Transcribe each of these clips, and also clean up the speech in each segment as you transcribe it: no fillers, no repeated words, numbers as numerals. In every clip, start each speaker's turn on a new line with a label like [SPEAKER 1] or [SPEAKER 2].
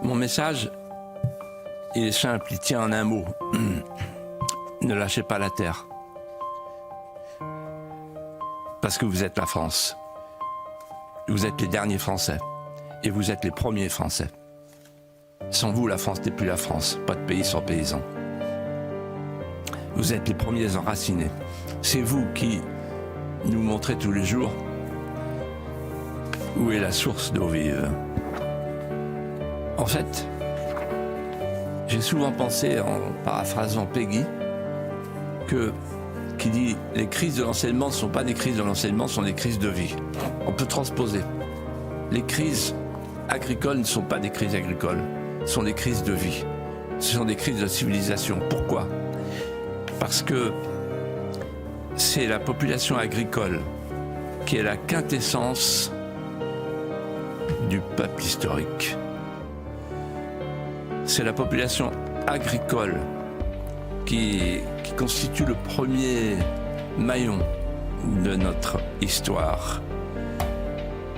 [SPEAKER 1] Mon message, il est simple, il tient en un mot. Ne lâchez pas la terre. Parce que vous êtes la France. Vous êtes les derniers Français. Et vous êtes les premiers Français. Sans vous, la France n'est plus la France. Pas de pays sans paysans. Vous êtes les premiers enracinés. C'est vous qui nous montrez tous les jours où est la source d'eau vive. En fait, j'ai souvent pensé, en paraphrasant Peggy, qui dit « Les crises de l'enseignement ne sont pas des crises de l'enseignement, ce sont des crises de vie ». On peut transposer. Les crises agricoles ne sont pas des crises agricoles, ce sont des crises de vie. Ce sont des crises de civilisation. Pourquoi ? Parce que c'est la population agricole qui est la quintessence du peuple historique. C'est la population agricole qui constitue le premier maillon de notre histoire.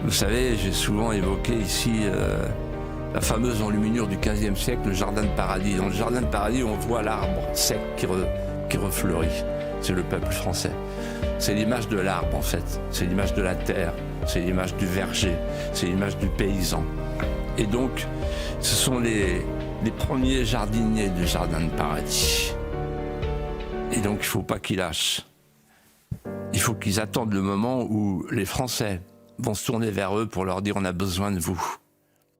[SPEAKER 1] Vous savez, j'ai souvent évoqué ici la fameuse enluminure du XVe siècle, le jardin de paradis. Dans le jardin de paradis, on voit l'arbre sec qui refleurit. C'est le peuple français. C'est l'image de l'arbre, en fait. C'est l'image de la terre. C'est l'image du verger. C'est l'image du paysan. Et donc, ce sont les premiers jardiniers du jardin de paradis. Et donc, il ne faut pas qu'ils lâchent. Il faut qu'ils attendent le moment où les Français vont se tourner vers eux pour leur dire « on a besoin de vous ».